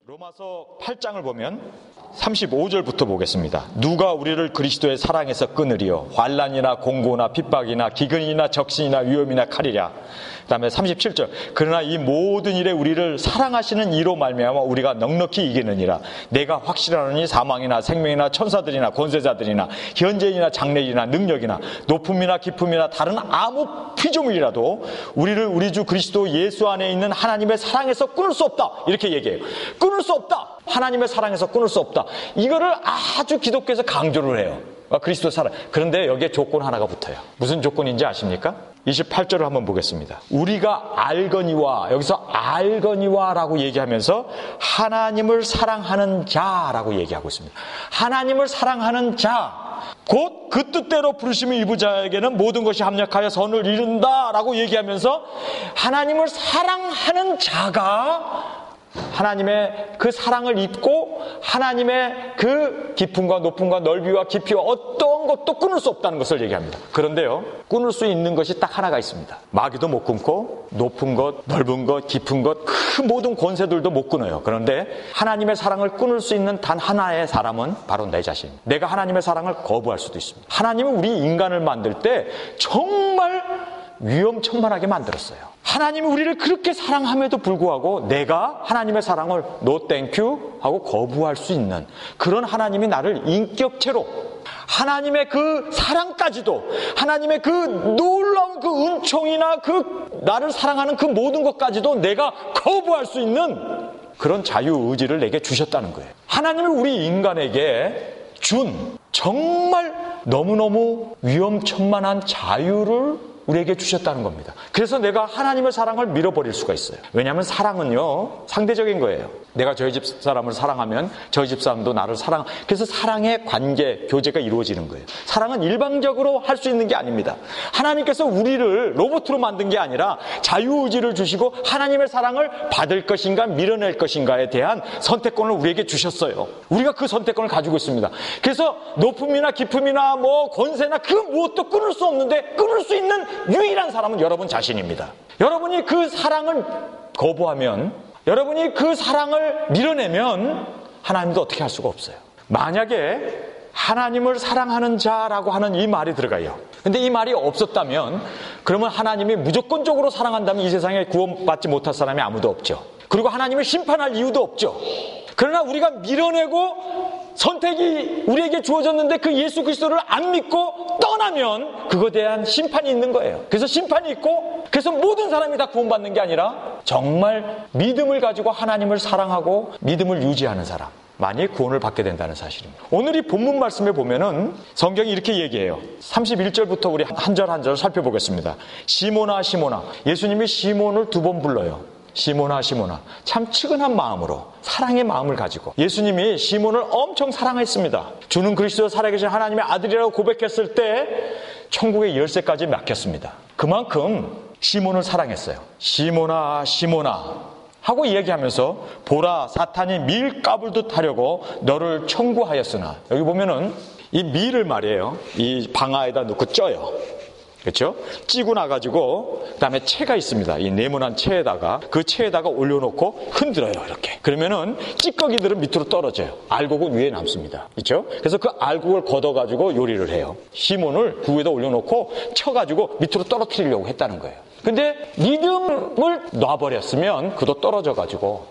로마서 8장을 보면 35절부터 보겠습니다. 누가 우리를 그리스도의 사랑에서 끊으리요? 환난이나 공고나 핍박이나 기근이나 적신이나 위험이나 칼이랴. 그 다음에 37절. 그러나 이 모든 일에 우리를 사랑하시는 이로 말미암아 우리가 넉넉히 이기느니라. 내가 확실하노니 사망이나 생명이나 천사들이나 권세자들이나 현재이나 장래이나 능력이나 높음이나 깊음이나 다른 아무 피조물이라도 우리를 우리 주 그리스도 예수 안에 있는 하나님의 사랑에서 끊을 수 없다. 이렇게 얘기해요. 끊을 수 없다. 하나님의 사랑에서 끊을 수 없다. 이거를 아주 기독교에서 강조를 해요. 그리스도 사랑. 그런데 여기에 조건 하나가 붙어요. 무슨 조건인지 아십니까? 28절을 한번 보겠습니다. 우리가 알거니와, 여기서 알거니와라고 얘기하면서 하나님을 사랑하는 자라고 얘기하고 있습니다. 하나님을 사랑하는 자, 곧 그 뜻대로 부르심을 입은 자에게는 모든 것이 합력하여 선을 이룬다라고 얘기하면서 하나님을 사랑하는 자가 하나님의 그 사랑을 입고 하나님의 그 깊음과 높음과 넓이와 깊이와 어떤 것도 끊을 수 없다는 것을 얘기합니다. 그런데요, 끊을 수 있는 것이 딱 하나가 있습니다. 마귀도 못 끊고 높은 것, 넓은 것, 깊은 것, 그 모든 권세들도 못 끊어요. 그런데 하나님의 사랑을 끊을 수 있는 단 하나의 사람은 바로 내 자신입니다. 내가 하나님의 사랑을 거부할 수도 있습니다. 하나님은 우리 인간을 만들 때 정말 위험천만하게 만들었어요. 하나님이 우리를 그렇게 사랑함에도 불구하고 내가 하나님의 사랑을 no thank you 하고 거부할 수 있는 그런 하나님이 나를 인격체로 하나님의 그 사랑까지도 하나님의 그 놀라운 그 은총이나 그 나를 사랑하는 그 모든 것까지도 내가 거부할 수 있는 그런 자유의지를 내게 주셨다는 거예요. 하나님이 우리 인간에게 준 정말 너무너무 위험천만한 자유를 우리에게 주셨다는 겁니다. 그래서 내가 하나님의 사랑을 밀어버릴 수가 있어요. 왜냐하면 사랑은요, 상대적인 거예요. 내가 저희 집 사람을 사랑하면 저희 집 사람도 나를 그래서 사랑의 관계, 교제가 이루어지는 거예요. 사랑은 일방적으로 할 수 있는 게 아닙니다. 하나님께서 우리를 로봇으로 만든 게 아니라 자유의지를 주시고 하나님의 사랑을 받을 것인가 밀어낼 것인가에 대한 선택권을 우리에게 주셨어요. 우리가 그 선택권을 가지고 있습니다. 그래서 높음이나 깊음이나 뭐 권세나 그 무엇도 끊을 수 없는데 끊을 수 있는 유일한 사람은 여러분 자신입니다. 여러분이 그 사랑을 거부하면, 여러분이 그 사랑을 밀어내면 하나님도 어떻게 할 수가 없어요. 만약에 하나님을 사랑하는 자라고 하는 이 말이 들어가요. 근데 이 말이 없었다면, 그러면 하나님이 무조건적으로 사랑한다면 이 세상에 구원받지 못할 사람이 아무도 없죠. 그리고 하나님을 심판할 이유도 없죠. 그러나 우리가 밀어내고 선택이 우리에게 주어졌는데 그 예수 그리스도를 안 믿고 떠나면 그거에 대한 심판이 있는 거예요. 그래서 심판이 있고, 그래서 모든 사람이 다 구원받는 게 아니라 정말 믿음을 가지고 하나님을 사랑하고 믿음을 유지하는 사람만이 구원을 받게 된다는 사실입니다. 오늘 이 본문 말씀에 보면은 성경이 이렇게 얘기해요. 31절부터 우리 한 절 한 절 살펴보겠습니다. 시몬아 시몬아. 예수님이 시몬을 2번 불러요. 시몬아 시몬아. 참 측은한 마음으로, 사랑의 마음을 가지고 예수님이 시몬을 엄청 사랑했습니다. 주는 그리스도 살아계신 하나님의 아들이라고 고백했을 때 천국의 열쇠까지 맡겼습니다. 그만큼 시몬을 사랑했어요. 시몬아 시몬아 하고 이야기하면서 보라, 사탄이 밀가불듯 하려고 너를 청구하였으나, 여기 보면은 이 밀을 말이에요, 이 방아에다 넣고 쪄요. 그렇죠? 찌고 나가지고 그다음에 채가 있습니다. 이 네모난 채에다가, 그 채에다가 올려놓고 흔들어요. 이렇게. 그러면은 찌꺼기들은 밑으로 떨어져요. 알곡은 위에 남습니다. 그렇죠? 그래서 그 알곡을 걷어가지고 요리를 해요. 시몬을 그 위에다 올려놓고 쳐가지고 밑으로 떨어뜨리려고 했다는 거예요. 근데 믿음을 놔버렸으면 그도 떨어져가지고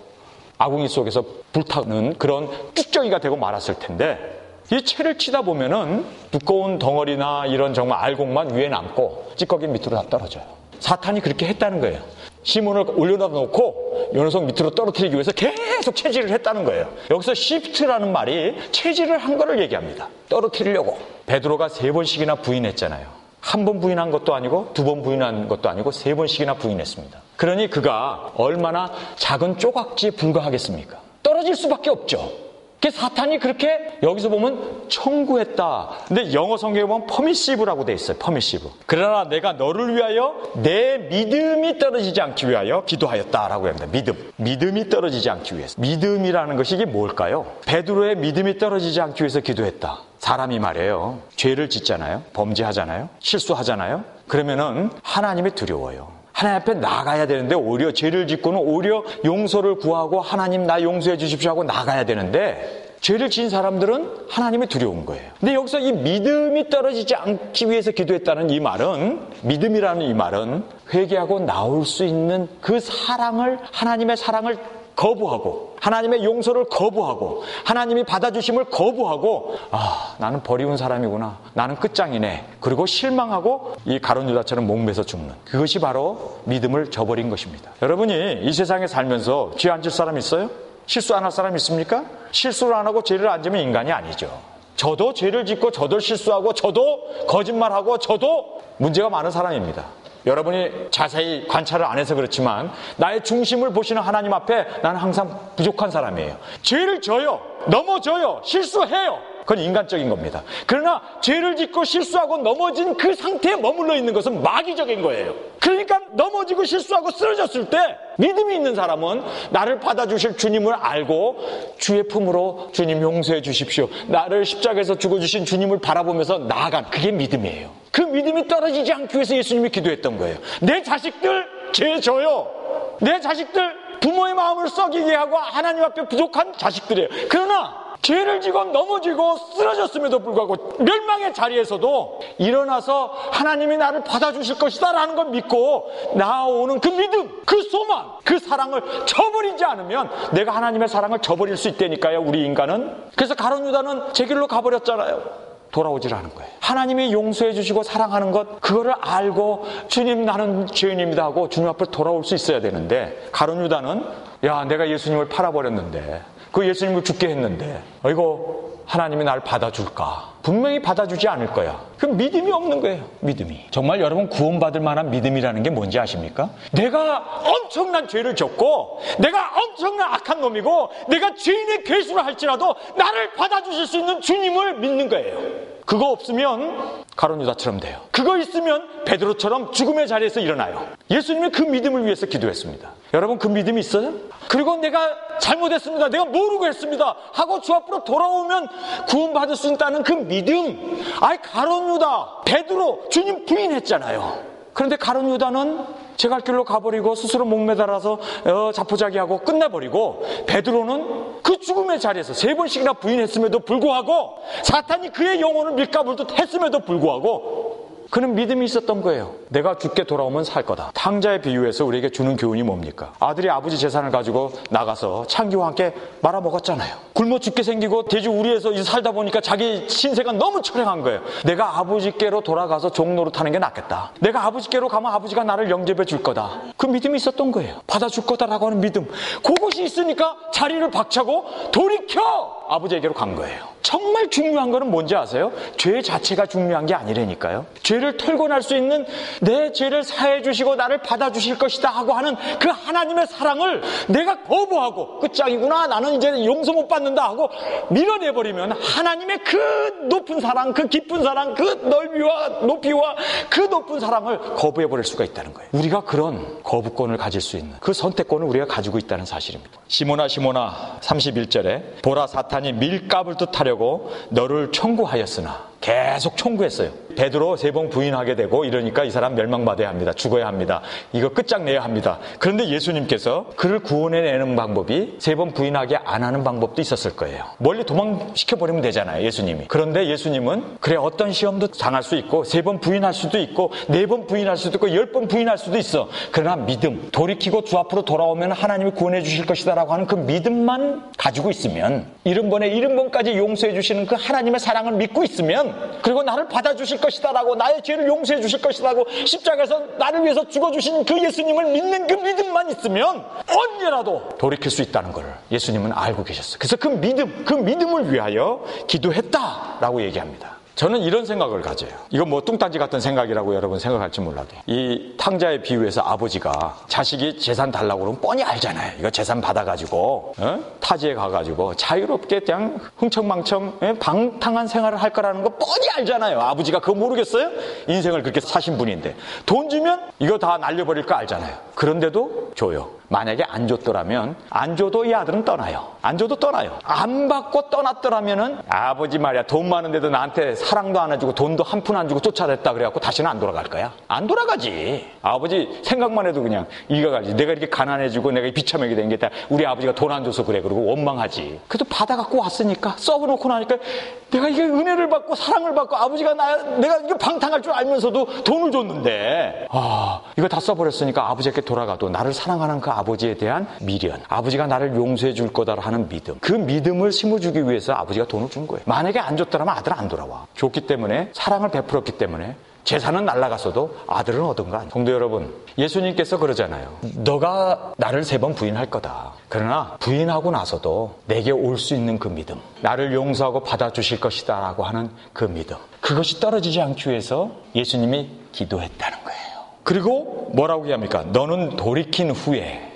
아궁이 속에서 불타는 그런 쭉정이가 되고 말았을 텐데, 이 채를 치다 보면은 두꺼운 덩어리나 이런 정말 알곡만 위에 남고 찌꺼기 밑으로 다 떨어져요. 사탄이 그렇게 했다는 거예요. 시몬을 올려다 놓고 이 녀석 밑으로 떨어뜨리기 위해서 계속 체질을 했다는 거예요. 여기서 시프트라는 말이 체질을 한 거를 얘기합니다. 떨어뜨리려고. 베드로가 3번씩이나 부인했잖아요. 1번 부인한 것도 아니고 2번 부인한 것도 아니고 3번씩이나 부인했습니다. 그러니 그가 얼마나 작은 조각지에 불과하겠습니까? 떨어질 수밖에 없죠. 사탄이 그렇게 여기서 보면 청구했다. 근데 영어 성경에 보면 permissive라고 돼 있어요. permissive. 그러나 내가 너를 위하여 내 믿음이 떨어지지 않기 위하여 기도하였다라고 합니다. 믿음이 떨어지지 않기 위해서. 믿음이라는 것이 이게 뭘까요? 베드로의 믿음이 떨어지지 않기 위해서 기도했다. 사람이 말이에요, 죄를 짓잖아요. 범죄하잖아요. 실수하잖아요. 그러면은 하나님이 두려워요. 하나님 앞에 나가야 되는데 오히려 죄를 짓고는 오히려 용서를 구하고 하나님 나 용서해 주십시오 하고 나가야 되는데 죄를 지은 사람들은 하나님이 두려운 거예요. 근데 여기서 이 믿음이 떨어지지 않기 위해서 기도했다는 이 말은, 믿음이라는 이 말은 회개하고 나올 수 있는 그 사랑을, 하나님의 사랑을 거부하고 하나님의 용서를 거부하고 하나님이 받아주심을 거부하고 나는 버리운 사람이구나, 나는 끝장이네, 그리고 실망하고 이 가룟 유다처럼 목매서 죽는, 그것이 바로 믿음을 저버린 것입니다. 여러분이 이 세상에 살면서 죄 안 질 사람 있어요? 실수 안 할 사람 있습니까? 실수를 안 하고 죄를 안 지면 인간이 아니죠. 저도 죄를 짓고 저도 실수하고 저도 거짓말하고 저도 문제가 많은 사람입니다. 여러분이 자세히 관찰을 안 해서 그렇지만 나의 중심을 보시는 하나님 앞에 나는 항상 부족한 사람이에요. 죄를 져요, 넘어져요, 실수해요. 그건 인간적인 겁니다. 그러나 죄를 짓고 실수하고 넘어진 그 상태에 머물러 있는 것은 마귀적인 거예요. 그러니까 넘어지고 실수하고 쓰러졌을 때 믿음이 있는 사람은 나를 받아주실 주님을 알고 주의 품으로 주님 용서해 주십시오, 나를 십자가에서 죽어주신 주님을 바라보면서 나아간, 그게 믿음이에요. 그 믿음이 떨어지지 않기 위해서 예수님이 기도했던 거예요. 내 자식들 죄 져요. 내 자식들 부모의 마음을 썩이게 하고 하나님 앞에 부족한 자식들이에요. 그러나 죄를 지고 넘어지고 쓰러졌음에도 불구하고 멸망의 자리에서도 일어나서 하나님이 나를 받아주실 것이다 라는 걸 믿고 나아오는 그 믿음, 그 소망, 그 사랑을 저버리지 않으면 내가 하나님의 사랑을 저버릴 수 있다니까요, 우리 인간은. 그래서 가룟 유다는 제 길로 가버렸잖아요. 돌아오질 않은 거예요. 하나님이 용서해 주시고 사랑하는 것, 그거를 알고 주님 나는 죄인입니다 하고 주님 앞에 돌아올 수 있어야 되는데, 가룟 유다는 야, 내가 예수님을 팔아버렸는데, 그 예수님을 죽게 했는데 이거 하나님이 날 받아줄까? 분명히 받아주지 않을 거야. 그 믿음이 없는 거예요. 믿음이. 정말 여러분 구원받을 만한 믿음이라는 게 뭔지 아십니까? 내가 엄청난 죄를 졌고 내가 엄청난 악한 놈이고 내가 죄인의 괴수를 할지라도 나를 받아주실 수 있는 주님을 믿는 거예요. 그거 없으면 가룟 유다처럼 돼요. 그거 있으면 베드로처럼 죽음의 자리에서 일어나요. 예수님이 그 믿음을 위해서 기도했습니다. 여러분 그 믿음이 있어요? 그리고 내가 잘못했습니다, 내가 모르고 했습니다 하고 주 앞으로 돌아오면 구원받을 수 있다는 그 믿음. 가룟 유다, 베드로 주님 부인했잖아요. 그런데 가룟 유다는 제 갈 길로 가버리고 스스로 목매달아서 자포자기하고 끝내버리고, 베드로는 그 죽음의 자리에서 3번씩이나 부인했음에도 불구하고 사탄이 그의 영혼을 밀가불듯 했음에도 불구하고 그는 믿음이 있었던 거예요. 내가 죽게 돌아오면 살 거다. 탕자의 비유에서 우리에게 주는 교훈이 뭡니까? 아들이 아버지 재산을 가지고 나가서 창기와 함께 말아먹었잖아요. 굶어 죽게 생기고 돼지 우리에서 살다 보니까 자기 신세가 너무 처량한 거예요. 내가 아버지께로 돌아가서 종노릇하는 게 낫겠다. 내가 아버지께로 가면 아버지가 나를 영접해 줄 거다. 그 믿음이 있었던 거예요. 받아줄 거다라고 하는 믿음. 그것이 있으니까 자리를 박차고 돌이켜 아버지에게로 간 거예요. 정말 중요한 거는 뭔지 아세요? 죄 자체가 중요한 게 아니라니까요. 죄를 털고 날 수 있는, 내 죄를 사해 주시고 나를 받아주실 것이다 하고 하는 그 하나님의 사랑을 내가 거부하고 끝장이구나, 나는 이제 용서 못 받는다 하고 밀어내버리면 하나님의 그 높은 사랑, 그 깊은 사랑, 그 넓이와 높이와 그 높은 사랑을 거부해버릴 수가 있다는 거예요. 우리가 그런 거부권을 가질 수 있는 그 선택권을 우리가 가지고 있다는 사실입니다. 시몬아 시몬아 31절에 보라 사탄이 밀가불 듯 하려고 너를 청구하였으나, 계속 청구했어요. 베드로 3번 부인하게 되고 이러니까 이 사람 멸망받아야 합니다. 죽어야 합니다. 이거 끝장내야 합니다. 그런데 예수님께서 그를 구원해내는 방법이 3번 부인하게 안 하는 방법도 있었을 거예요. 멀리 도망시켜버리면 되잖아요, 예수님이. 그런데 예수님은 그래, 어떤 시험도 당할 수 있고 3번 부인할 수도 있고 4번 부인할 수도 있고 10번 부인할 수도 있어. 그러나 믿음, 돌이키고 주 앞으로 돌아오면 하나님이 구원해 주실 것이다 라고 하는 그 믿음만 가지고 있으면, 70번에 70번까지 용서해 주시는 그 하나님의 사랑을 믿고 있으면, 그리고 나를 받아주실 것이다라고, 나의 죄를 용서해 주실 것이라고 십자가에서 나를 위해서 죽어주신 그 예수님을 믿는 그 믿음만 있으면 언제라도 돌이킬 수 있다는 걸 예수님은 알고 계셨어요. 그래서 그 믿음, 그 믿음을 위하여 기도했다라고 얘기합니다. 저는 이런 생각을 가져요. 이건 뭐 뚱딴지 같은 생각이라고 여러분 생각할지 몰라도, 이 탕자의 비유에서 아버지가 자식이 재산 달라고 그러면 뻔히 알잖아요. 이거 재산 받아가지고 타지에 가가지고 자유롭게 그냥 흥청망청 방탕한 생활을 할 거라는 거 뻔히 알잖아요. 아버지가 그거 모르겠어요? 인생을 그렇게 사신 분인데 돈 주면 이거 다 날려버릴 거 알잖아요. 그런데도 줘요. 만약에 안 줬더라면 안 줘도 이 아들은 떠나요. 안 줘도 떠나요. 안 받고 떠났더라면은 아버지 말이야 돈 많은데도 나한테 사랑도 안 해주고 돈도 한 푼 안 주고 쫓아냈다 그래갖고 다시는 안 돌아갈 거야? 안 돌아가지. 아버지 생각만 해도 그냥 이가 가지. 내가 이렇게 가난해지고 내가 비참하게 된 게 다 우리 아버지가 돈 안 줘서 그래. 그러고 원망하지. 그래도 받아갖고 왔으니까 써놓고 나니까 내가 이게 은혜를 받고 사랑을 받고 아버지가 내가 이게 방탕할 줄 알면서도 돈을 줬는데 이거 다 써버렸으니까 아버지께 돌아가도 나를 사랑하는 그 아버지에 대한 미련, 아버지가 나를 용서해 줄 거다 하는 믿음, 그 믿음을 심어주기 위해서 아버지가 돈을 준 거예요. 만약에 안 줬더라면 아들은 안 돌아와. 줬기 때문에, 사랑을 베풀었기 때문에 재산은 날아갔어도 아들은 얻은 거 아니에요. 성도 여러분, 예수님께서 그러잖아요. 너가 나를 3번 부인할 거다. 그러나 부인하고 나서도 내게 올 수 있는 그 믿음, 나를 용서하고 받아주실 것이다 라고 하는 그 믿음, 그것이 떨어지지 않기 위해서 예수님이 기도했다는 거예요. 그리고 뭐라고 얘기합니까? 너는 돌이킨 후에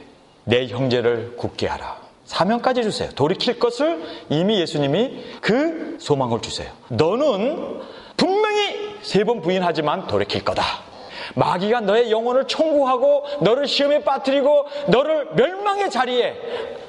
내 형제를 굳게 하라. 사명까지 주세요. 돌이킬 것을 이미 예수님이 그 소망을 주세요. 너는 분명히 3번 부인하지만 돌이킬 거다. 마귀가 너의 영혼을 청구하고 너를 시험에 빠뜨리고 너를 멸망의 자리에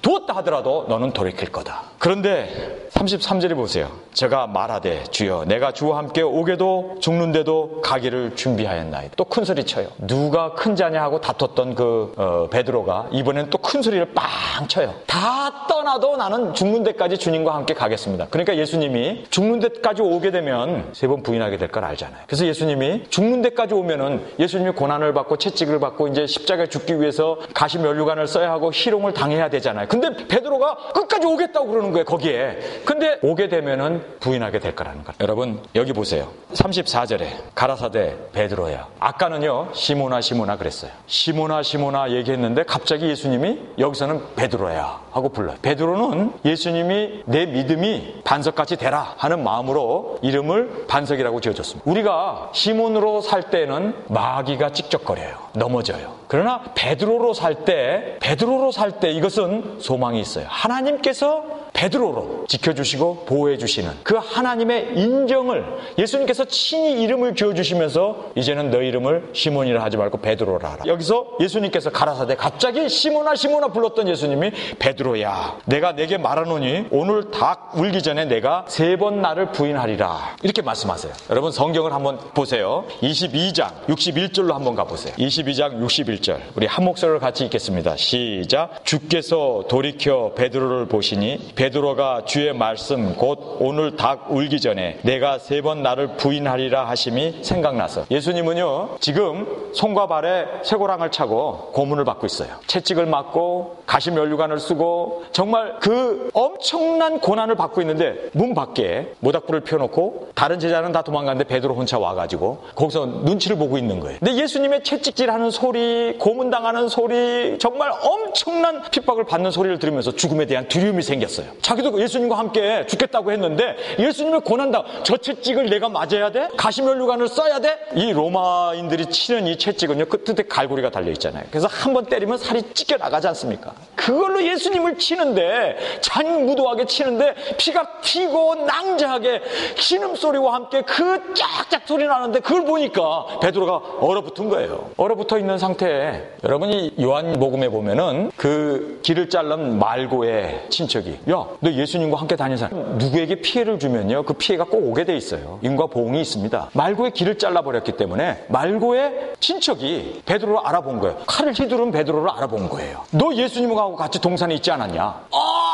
두었다 하더라도 너는 돌이킬 거다. 그런데 33절에 보세요. 제가 말하되 주여 내가 주와 함께 오게도 죽는데도 가기를 준비하였나이다. 또 큰 소리 쳐요. 누가 큰 자냐 하고 다퉜던 그 베드로가 이번엔 또 큰 소리를 빵 쳐요. 다 떠나도 나는 죽는 데까지 주님과 함께 가겠습니다. 그러니까 예수님이 죽는 데까지 오게 되면 3번 부인하게 될 걸 알잖아요. 그래서 예수님이 죽는 데까지 오면은 예수님이 고난을 받고 채찍을 받고 이제 십자가에 죽기 위해서 가시 면류관을 써야 하고 희롱을 당해야 되잖아요. 근데 베드로가 끝까지 오겠다고 그러는 거예요. 거기에. 근데 오게 되면은 부인하게 될 거라는 거예요. 여러분 여기 보세요. 34절에 가라사대 베드로야. 아까는요 시모나 시모나 그랬어요. 시모나 시모나 얘기했는데 갑자기 예수님이 여기서는 베드로야 하고 불러요. 베드로는 예수님이 내 믿음이 반석같이 되라 하는 마음으로 이름을 반석이라고 지어줬습니다. 우리가 시몬으로 살 때는 마귀가 찍적거려요. 넘어져요. 그러나 베드로로 살 때 이것은 소망이 있어요. 하나님께서 베드로로 지켜주시고 보호해주시는 그 하나님의 인정을 예수님께서 친히 이름을 지어주시면서 이제는 너 이름을 시몬이라 하지 말고 베드로라 하라. 여기서 예수님께서 가라사대 갑자기 시몬아 시몬아 불렀던 예수님이 베드로야 내가 내게 말하노니 오늘 닭 울기 전에 내가 3번 나를 부인하리라 이렇게 말씀하세요. 여러분 성경을 한번 보세요. 22장 61절로 한번 가보세요. 22장 61절 우리 한 목소리로 같이 읽겠습니다. 시작. 주께서 돌이켜 베드로를 보시니 베드로가 주의 말씀 곧 오늘 닭 울기 전에 내가 3번 나를 부인하리라 하심이 생각나서 예수님은요 지금 손과 발에 쇠고랑을 차고 고문을 받고 있어요. 채찍을 맞고 가시 면류관을 쓰고 정말 그 엄청난 고난을 받고 있는데 문 밖에 모닥불을 펴놓고 다른 제자는 다 도망갔는데 베드로 혼자 와가지고 거기서 눈치를 보고 있는 거예요. 근데 예수님의 채찍질하는 소리, 고문당하는 소리, 정말 엄청난 핍박을 받는 소리를 들으면서 죽음에 대한 두려움이 생겼어요. 자기도 예수님과 함께 죽겠다고 했는데 예수님의 고난당 저 채찍을 내가 맞아야 돼? 가시면류관을 써야 돼? 이 로마인들이 치는 이 채찍은요 끝에 갈고리가 달려있잖아요. 그래서 한번 때리면 살이 찢겨 나가지 않습니까? 그걸로 예수님을 치는데 잔무도하게 치는데 피가 튀고 낭자하게 신음소리와 함께 그 쫙쫙 소리 나는데 그걸 보니까 베드로가 얼어붙은 거예요. 얼어붙어 있는 상태에 여러분이 요한복음에 보면은 그 길을 자른 말고의 친척이 야 너 예수님과 함께 다니는 사람 누구에게 피해를 주면요 그 피해가 꼭 오게 돼 있어요. 인과 보응이 있습니다. 말고의 길을 잘라버렸기 때문에 말고의 친척이 베드로를 알아본 거예요. 칼을 휘두른 베드로를 알아본 거예요. 너 예수님하고 같이 동산에 있지 않았냐?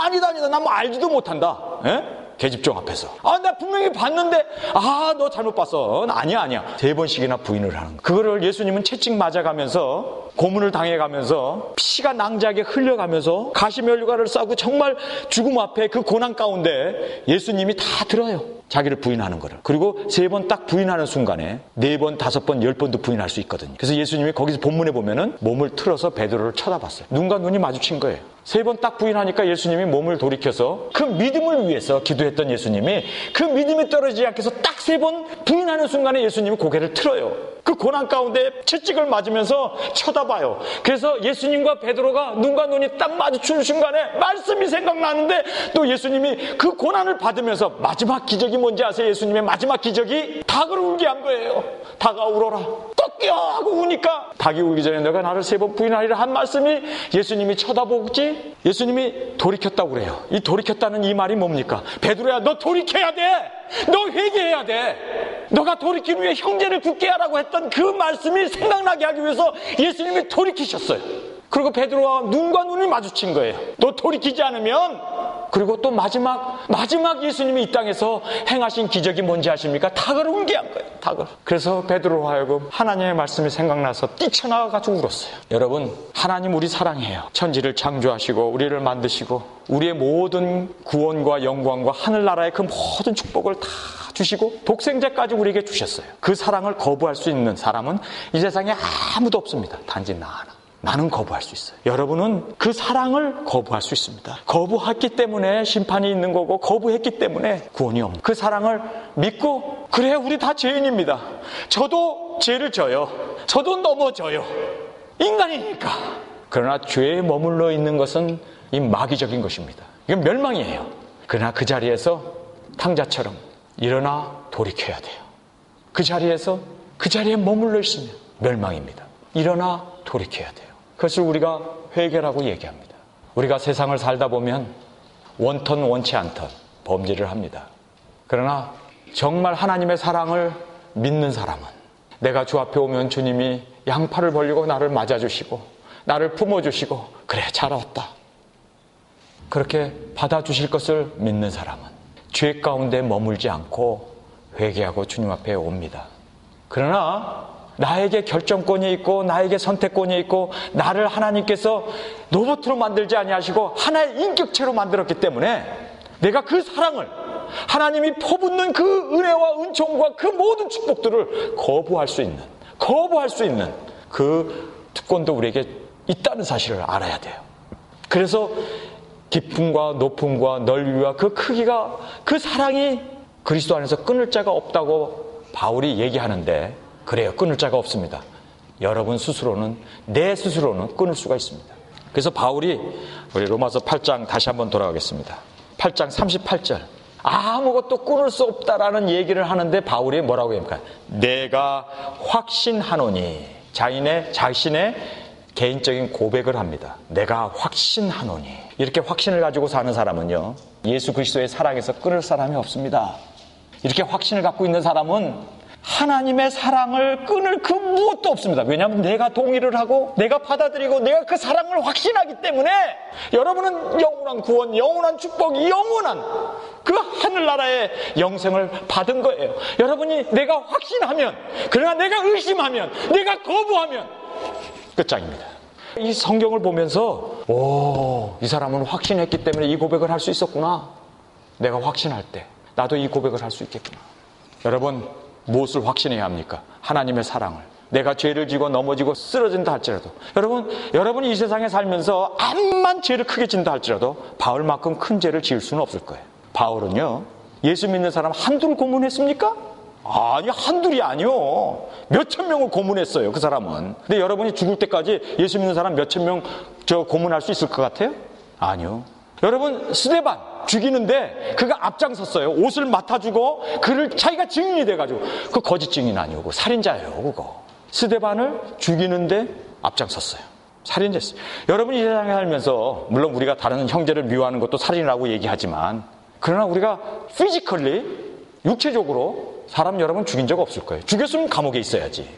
아니다 나 뭐 알지도 못한다. 에? 계집종 앞에서 나 분명히 봤는데 너 잘못 봤어. 아니야 3번씩이나 부인을 하는 거. 그거를 예수님은 채찍 맞아가면서 고문을 당해가면서 피가 낭자하게 흘려가면서 가시면류관을 싸고 정말 죽음 앞에 그 고난 가운데 예수님이 다 들어요. 자기를 부인하는 거를. 그리고 3번 딱 부인하는 순간에 4번, 5번, 10번도 부인할 수 있거든요. 그래서 예수님이 거기서 본문에 보면은 몸을 틀어서 베드로를 쳐다봤어요. 눈과 눈이 마주친 거예요. 3번 딱 부인하니까 예수님이 몸을 돌이켜서 그 믿음을 위해서 기도했던 예수님이 그 믿음이 떨어지지 않게 해서 딱 3번 부인하는 순간에 예수님이 고개를 틀어요. 그 고난 가운데 채찍을 맞으면서 쳐다봐요. 그래서 예수님과 베드로가 눈과 눈이 딱 마주치는 순간에 말씀이 생각나는데 또 예수님이 그 고난을 받으면서 마지막 기적이 뭔지 아세요? 예수님의 마지막 기적이 닭을 울게 한 거예요. 닭아 울어라. 또 꺾여 하고 우니까 닭이 울기 전에 너가 나를 3번 부인하리라 한 말씀이 예수님이 쳐다보지 예수님이 돌이켰다고 그래요. 이 돌이켰다는 이 말이 뭡니까? 베드로야, 너 돌이켜야 돼. 너 회개해야 돼. 너가 돌이키기 위해 형제를 굳게 하라고 했던 그 말씀이 생각나게 하기 위해서 예수님이 돌이키셨어요. 그리고 베드로와 눈과 눈이 마주친 거예요. 너 돌이키지 않으면. 그리고 또 마지막 예수님이 이 땅에서 행하신 기적이 뭔지 아십니까? 닭을 울게 한 거예요. 닭을. 그래서 베드로로 하여금 하나님의 말씀이 생각나서 뛰쳐나와가지고 울었어요. 여러분, 하나님 우리 사랑해요. 천지를 창조하시고 우리를 만드시고 우리의 모든 구원과 영광과 하늘나라의 그 모든 축복을 다 주시고 독생자까지 우리에게 주셨어요. 그 사랑을 거부할 수 있는 사람은 이 세상에 아무도 없습니다. 단지 나 하나. 나는 거부할 수 있어요. 여러분은 그 사랑을 거부할 수 있습니다. 거부했기 때문에 심판이 있는 거고 거부했기 때문에 구원이 없는 그 사랑을 믿고 그래 우리 다 죄인입니다. 저도 죄를 져요. 저도 넘어져요. 인간이니까. 그러나 죄에 머물러 있는 것은 이 마귀적인 것입니다. 이건 멸망이에요. 그러나 그 자리에서 탕자처럼 일어나 돌이켜야 돼요. 그 자리에 머물러 있으면 멸망입니다. 일어나 돌이켜야 돼요. 그것을 우리가 회개라고 얘기합니다. 우리가 세상을 살다 보면 원턴 원치 않던 범죄를 합니다. 그러나 정말 하나님의 사랑을 믿는 사람은 내가 주 앞에 오면 주님이 양팔을 벌리고 나를 맞아주시고 나를 품어주시고 그래 잘 왔다 그렇게 받아주실 것을 믿는 사람은 죄 가운데 머물지 않고 회개하고 주님 앞에 옵니다. 그러나 나에게 결정권이 있고 나에게 선택권이 있고 나를 하나님께서 로봇으로 만들지 아니하시고 하나의 인격체로 만들었기 때문에 내가 그 사랑을 하나님이 퍼붓는 그 은혜와 은총과 그 모든 축복들을 거부할 수 있는 그 특권도 우리에게 있다는 사실을 알아야 돼요. 그래서 깊음과 높음과 넓이와 그 크기가 그 사랑이 그리스도 안에서 끊을 자가 없다고 바울이 얘기하는데 그래요. 끊을 자가 없습니다. 여러분 스스로는 내 스스로는 끊을 수가 있습니다. 그래서 바울이 우리 로마서 8장 다시 한번 돌아가겠습니다. 8장 38절 아무것도 끊을 수 없다라는 얘기를 하는데 바울이 뭐라고 합니까? 내가 확신하노니 자신의 개인적인 고백을 합니다. 내가 확신하노니 이렇게 확신을 가지고 사는 사람은요 예수 그리스도의 사랑에서 끊을 사람이 없습니다. 이렇게 확신을 갖고 있는 사람은 하나님의 사랑을 끊을 그 무엇도 없습니다. 왜냐하면 내가 동의를 하고 내가 받아들이고 내가 그 사랑을 확신하기 때문에 여러분은 영원한 구원, 영원한 축복, 영원한 그 하늘나라의 영생을 받은 거예요. 여러분이 내가 확신하면 그러나 내가 의심하면 내가 거부하면 끝장입니다. 이 성경을 보면서 이 사람은 확신했기 때문에 이 고백을 할 수 있었구나. 내가 확신할 때 나도 이 고백을 할 수 있겠구나. 여러분 무엇을 확신해야 합니까? 하나님의 사랑을. 내가 죄를 지고 넘어지고 쓰러진다 할지라도 여러분이 이 세상에 살면서 암만 죄를 크게 진다 할지라도 바울만큼 큰 죄를 지을 수는 없을 거예요. 바울은요 예수 믿는 사람 한둘 고문했습니까? 아니 한둘이 아니요. 몇천 명을 고문했어요. 그 사람은. 근데 여러분이 죽을 때까지 예수 믿는 사람 몇천 명 고문할 수 있을 것 같아요? 아니요. 여러분 스데반 죽이는데 그가 앞장섰어요. 옷을 맡아주고 그를 자기가 증인이 돼가지고 그 거짓 증인 아니고 살인자예요. 그거 스데반을 죽이는데 앞장섰어요. 살인자였어요. 여러분이 이 세상에 살면서 물론 우리가 다른 형제를 미워하는 것도 살인이라고 얘기하지만 그러나 우리가 피지컬리 육체적으로 사람 여러분 죽인 적 없을 거예요. 죽였으면 감옥에 있어야지.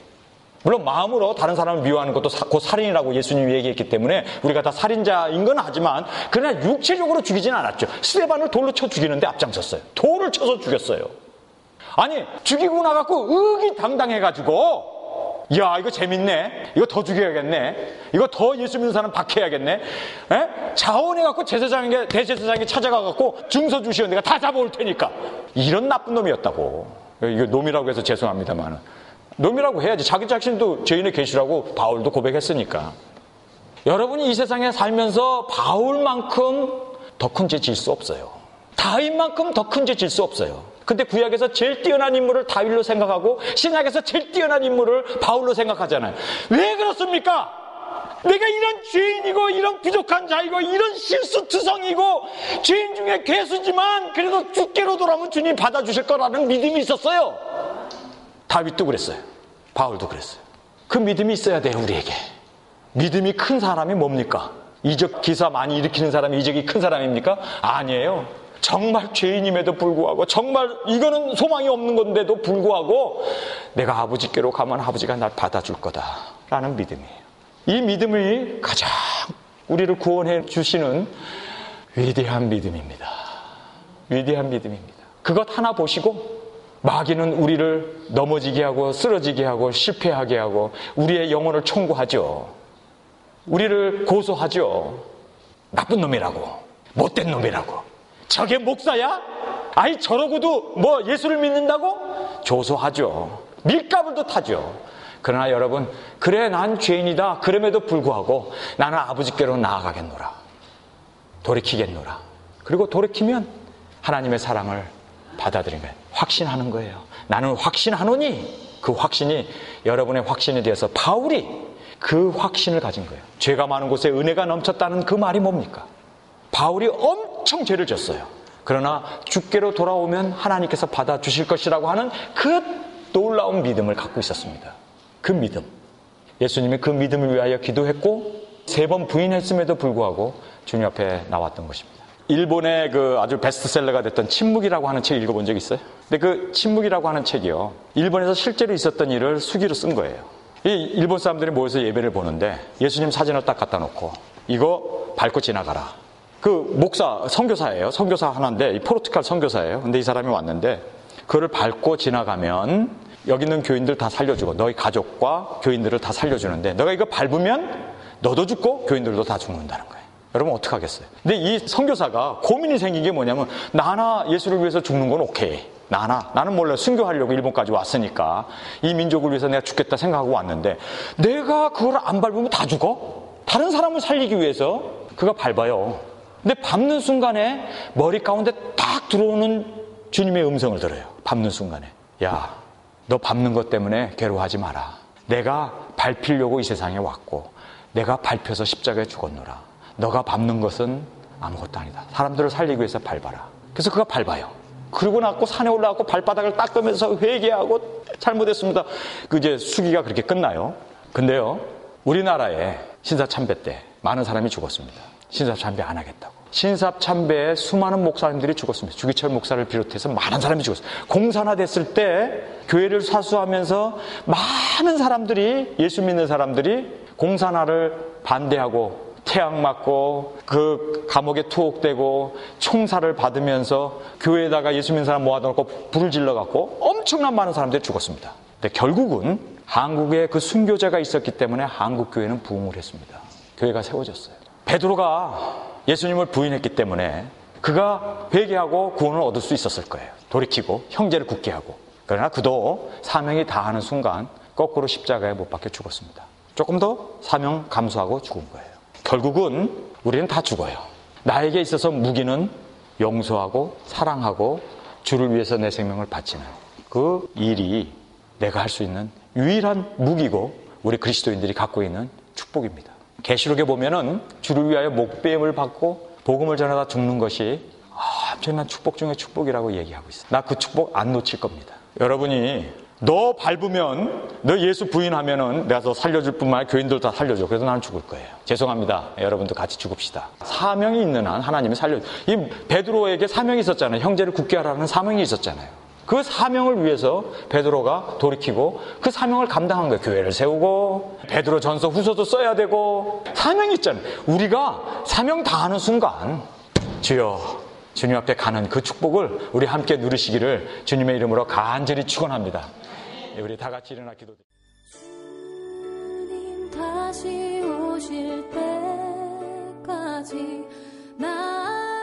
물론 마음으로 다른 사람을 미워하는 것도 곧 살인이라고 예수님이 얘기했기 때문에 우리가 다 살인자인 건 하지만 그러나 육체적으로 죽이진 않았죠. 스데반을 돌로 쳐 죽이는데 앞장섰어요. 돌을 쳐서 죽였어요. 아니 죽이고 나갖고 의기당당해가지고 야 이거 재밌네. 이거 더 죽여야겠네. 이거 더 예수 믿는 사람 박해야겠네. 자원해갖고 대제사장에게 찾아가갖고 증서 주시오. 내가 다 잡아올 테니까. 이런 나쁜 놈이었다고. 이거 놈이라고 해서 죄송합니다만 놈이라고 해야지. 자기 자신도 죄인의 계시라고 바울도 고백했으니까. 여러분이 이 세상에 살면서 바울만큼 더 큰 죄 질 수 없어요. 다윗만큼 더 큰 죄 질 수 없어요. 근데 구약에서 제일 뛰어난 인물을 다윗로 생각하고 신약에서 제일 뛰어난 인물을 바울로 생각하잖아요. 왜 그렇습니까? 내가 이런 죄인이고 이런 부족한 자이고 이런 실수투성이고 죄인 중에 괴수지만 그래도 주께로 돌아오면 주님 받아주실 거라는 믿음이 있었어요. 다윗도 그랬어요. 바울도 그랬어요. 그 믿음이 있어야 돼요, 우리에게. 믿음이 큰 사람이 뭡니까? 이적 기사 많이 일으키는 사람이 이적이 큰 사람입니까? 아니에요. 정말 죄인임에도 불구하고, 정말 이거는 소망이 없는 건데도 불구하고 내가 아버지께로 가면 아버지가 날 받아줄 거다라는 믿음이에요. 이 믿음이 가장 우리를 구원해 주시는 위대한 믿음입니다. 위대한 믿음입니다. 그것 하나 보시고 마귀는 우리를 넘어지게 하고 쓰러지게 하고 실패하게 하고 우리의 영혼을 청구하죠. 우리를 고소하죠. 나쁜 놈이라고, 못된 놈이라고. 저게 목사야? 아이 저러고도 뭐 예수를 믿는다고? 조소하죠. 밀가루도 타죠. 그러나 여러분, 그래 난 죄인이다. 그럼에도 불구하고 나는 아버지께로 나아가겠노라. 돌이키겠노라. 그리고 돌이키면 하나님의 사랑을 받아들인 거예요. 확신하는 거예요. 나는 확신하노니, 그 확신이 여러분의 확신에 대해서 바울이 그 확신을 가진 거예요. 죄가 많은 곳에 은혜가 넘쳤다는 그 말이 뭡니까? 바울이 엄청 죄를 졌어요. 그러나 주께로 돌아오면 하나님께서 받아주실 것이라고 하는 그 놀라운 믿음을 갖고 있었습니다. 그 믿음. 예수님이 그 믿음을 위하여 기도했고 3번 부인했음에도 불구하고 주님 앞에 나왔던 것입니다. 일본의 그 아주 베스트셀러가 됐던 침묵이라고 하는 책 읽어본 적 있어요? 근데 그 침묵이라고 하는 책이요, 일본에서 실제로 있었던 일을 수기로 쓴 거예요. 이 일본 사람들이 모여서 예배를 보는데 예수님 사진을 딱 갖다 놓고 이거 밟고 지나가라. 그 목사, 선교사예요. 선교사 하나인데 이 포르투갈 선교사예요. 근데 이 사람이 왔는데 그거를 밟고 지나가면 여기 있는 교인들 다 살려주고 너희 가족과 교인들을 다 살려주는데 너가 이거 밟으면 너도 죽고 교인들도 다 죽는다는 거예요. 여러분 어떡하겠어요? 근데 이 선교사가 고민이 생긴 게 뭐냐면 나나 예수를 위해서 죽는 건 오케이. 나는 몰라 순교하려고 일본까지 왔으니까 이 민족을 위해서 내가 죽겠다 생각하고 왔는데 내가 그걸 안 밟으면 다 죽어? 다른 사람을 살리기 위해서 그가 밟아요. 근데 밟는 순간에 머리 가운데 딱 들어오는 주님의 음성을 들어요. 밟는 순간에. 야, 너 밟는 것 때문에 괴로워하지 마라. 내가 밟히려고 이 세상에 왔고 내가 밟혀서 십자가에 죽었노라. 너가 밟는 것은 아무것도 아니다. 사람들을 살리기 위해서 밟아라. 그래서 그가 밟아요. 그러고 나고 산에 올라가고 발바닥을 닦으면서 회개하고 잘못했습니다. 그 이제 수기가 그렇게 끝나요. 근데요, 우리나라에 신사참배 때 많은 사람이 죽었습니다. 신사참배 안 하겠다고. 신사참배에 수많은 목사님들이 죽었습니다. 주기철 목사를 비롯해서 많은 사람이 죽었어요. 공산화 됐을 때 교회를 사수하면서 많은 사람들이, 예수 믿는 사람들이 공산화를 반대하고 태양 맞고 그 감옥에 투옥되고 총살을 받으면서 교회에다가 예수 믿는 사람 모아다 놓고 불을 질러갖고 엄청난 많은 사람들이 죽었습니다. 근데 결국은 한국에 그 순교자가 있었기 때문에 한국 교회는 부흥을 했습니다. 교회가 세워졌어요. 베드로가 예수님을 부인했기 때문에 그가 회개하고 구원을 얻을 수 있었을 거예요. 돌이키고 형제를 굳게 하고. 그러나 그도 사명이 다하는 순간 거꾸로 십자가에 못 박혀 죽었습니다. 조금 더 사명 감수하고 죽은 거예요. 결국은 우리는 다 죽어요. 나에게 있어서 무기는 용서하고 사랑하고 주를 위해서 내 생명을 바치는 그 일이 내가 할 수 있는 유일한 무기고 우리 그리스도인들이 갖고 있는 축복입니다. 계시록에 보면은 주를 위하여 목배임을 받고 복음을 전하다 죽는 것이 엄청난 축복 중에 축복이라고 얘기하고 있어요. 나 그 축복 안 놓칠 겁니다. 여러분이 너 밟으면, 너 예수 부인하면은 내가 너 살려줄 뿐만 아니라 교인들 다 살려줘. 그래서 나는 죽을 거예요. 죄송합니다. 여러분도 같이 죽읍시다. 사명이 있는 한 하나님이 살려줘. 이 베드로에게 사명이 있었잖아요. 형제를 굳게 하라는 사명이 있었잖아요. 그 사명을 위해서 베드로가 돌이키고 그 사명을 감당한 거예요. 교회를 세우고 베드로 전서 후서도 써야 되고 사명이 있잖아요. 우리가 사명 다하는 순간 주여, 주님 앞에 가는 그 축복을 우리 함께 누리시기를 주님의 이름으로 간절히 축원합니다. 우리 다 같이 일어나 기도드립니다. 주님 다시 오실 때까지 나